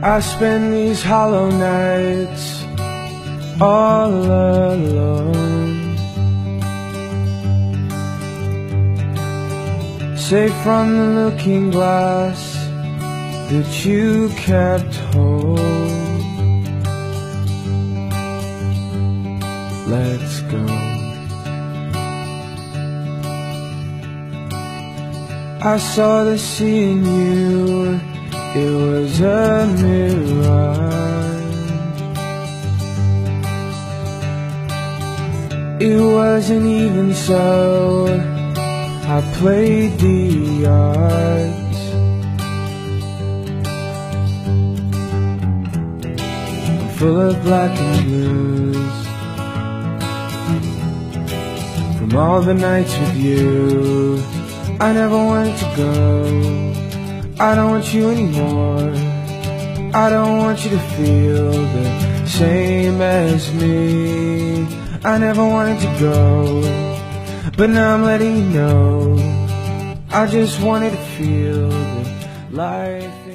I spend these hollow nights all alone, safe from the looking glass that you kept whole. Let's go. I saw the sea in you, it was a mirage. It wasn't even so, I played the odds. I'm full of black and blues from all the nights with you. I never wanted to go, I don't want you anymore. I don't want you to feel the same as me. I never wanted to go, but now I'm letting you know I just wanted to feel that life